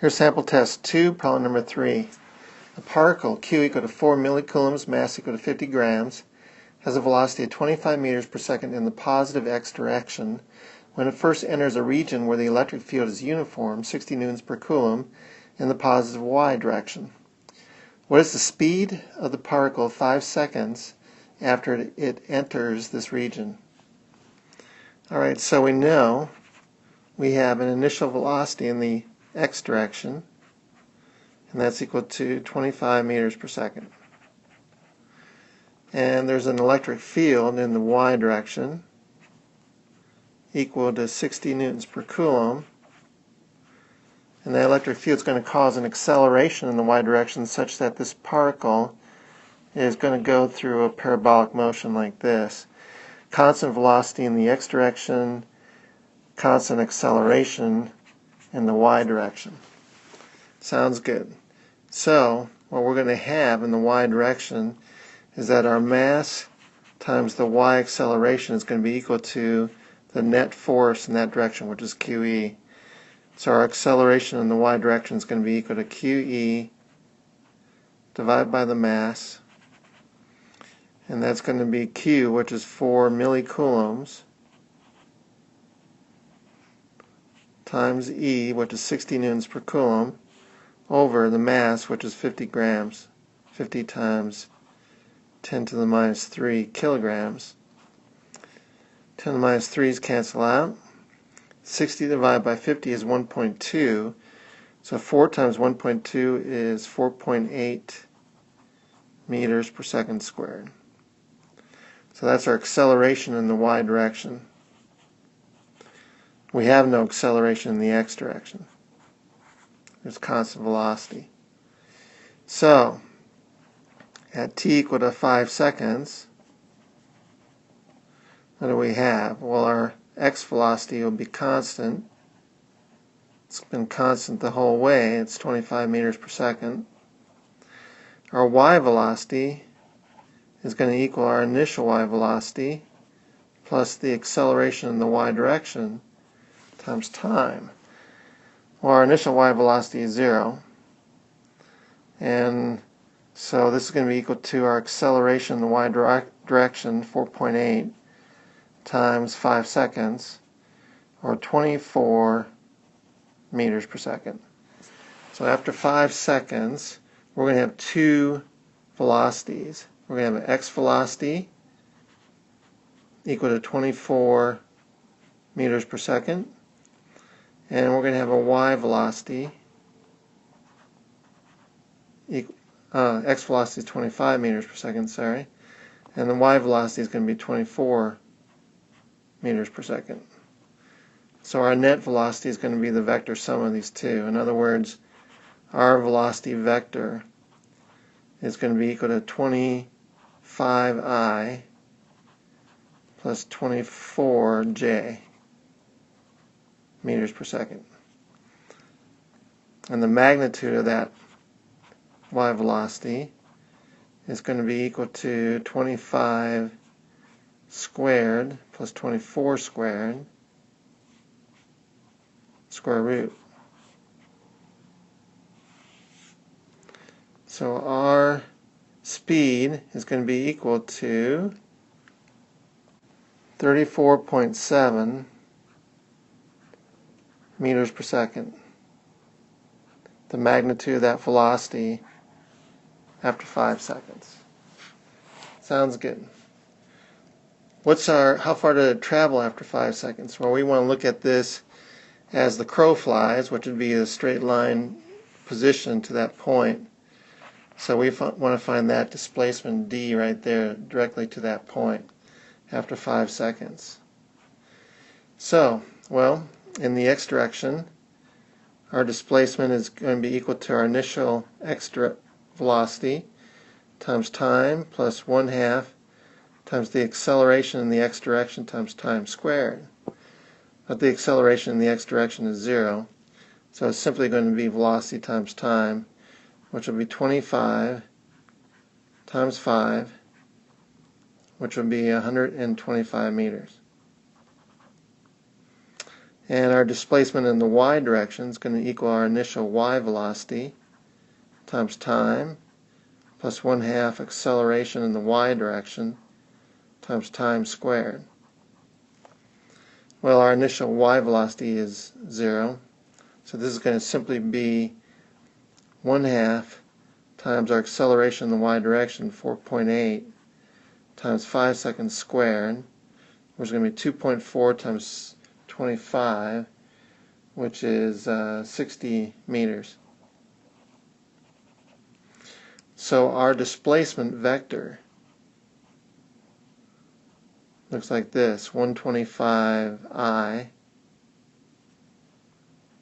Here's sample test 2, problem number 3. A particle, Q equal to 4 millicoulombs, mass equal to 50 grams, has a velocity of 25 meters per second in the positive x direction. When it first enters a region where the electric field is uniform, 60 newtons per coulomb, in the positive y direction. What is the speed of the particle 5 seconds after it enters this region? Alright, so we know we have an initial velocity in the x direction, and that's equal to 25 meters per second. And there's an electric field in the y direction equal to 60 newtons per coulomb, and the electric field is going to cause an acceleration in the y direction such that this particle is going to go through a parabolic motion like this. Constant velocity in the x direction, constant acceleration in the y direction. Sounds good. So what we're going to have in the y direction is that our mass times the y acceleration is going to be equal to the net force in that direction, which is QE. So our acceleration in the y direction is going to be equal to QE divided by the mass, and that's going to be Q, which is 4 millicoulombs, times E, which is 60 newtons per coulomb, over the mass, which is 50 grams, 50 times 10 to the minus 3 kilograms. 10 to the minus 3's cancel out. 60 divided by 50 is 1.2, so 4 times 1.2 is 4.8 meters per second squared. So that's our acceleration in the y direction. We have no acceleration in the x direction. There's constant velocity. So, at t equal to 5 seconds, what do we have? Well, our x velocity will be constant. It's been constant the whole way. It's 25 meters per second. Our y velocity is going to equal our initial y velocity plus the acceleration in the y direction times time. Well, our initial y velocity is 0, and so this is going to be equal to our acceleration in the y direction, 4.8 times 5 seconds, or 24 meters per second. So after 5 seconds, we're going to have two velocities. We're going to have an x velocity equal to 24 meters per second, and we're going to have a y velocity, x velocity is 25 meters per second, sorry, and the y velocity is going to be 24 meters per second. So our net velocity is going to be the vector sum of these two. In other words, our velocity vector is going to be equal to 25I plus 24J meters per second. And the magnitude of that y velocity is going to be equal to 25 squared plus 24 squared square root. So our speed is going to be equal to 34.7 meters per second. The magnitude of that velocity after 5 seconds. Sounds good. How far did it travel after 5 seconds? Well, we want to look at this as the crow flies, which would be a straight line position to that point. So we want to find that displacement d right there directly to that point after 5 seconds. So, well, in the x direction, our displacement is going to be equal to our initial x velocity times time plus 1/2 times the acceleration in the x direction times time squared. But the acceleration in the x direction is 0, so it's simply going to be velocity times time, which will be 25 times 5, which will be 125 meters. And our displacement in the y direction is going to equal our initial y velocity times time plus 1/2 acceleration in the y direction times time squared. Well, our initial y velocity is 0, so this is going to simply be 1/2 times our acceleration in the y direction, 4.8, times 5 seconds squared, which is going to be 2.4 times 25, which is 60 meters. So our displacement vector looks like this: 125I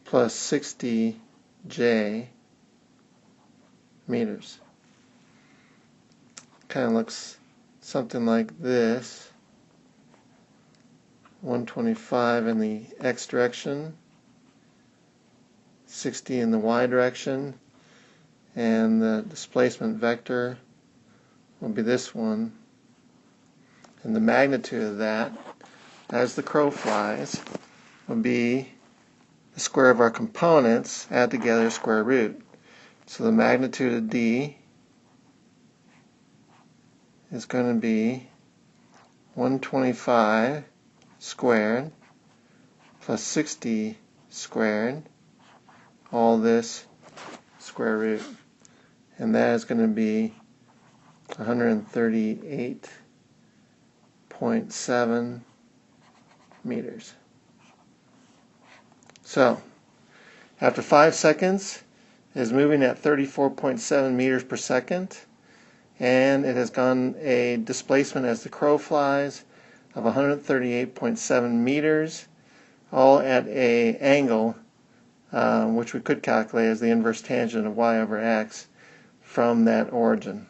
plus 60J meters. Kind of looks something like this: 125 in the x direction, 60 in the y direction, and the displacement vector will be this one, and the magnitude of that, as the crow flies, will be the square of our components, add together, square root. So the magnitude of D is going to be 125 squared plus 60 squared, all this square root, and that is going to be 138.7 meters. So after 5 seconds, it is moving at 34.7 meters per second, and it has gone a displacement as the crow flies of 138.7 meters, all at an angle which we could calculate as the inverse tangent of y over x from that origin.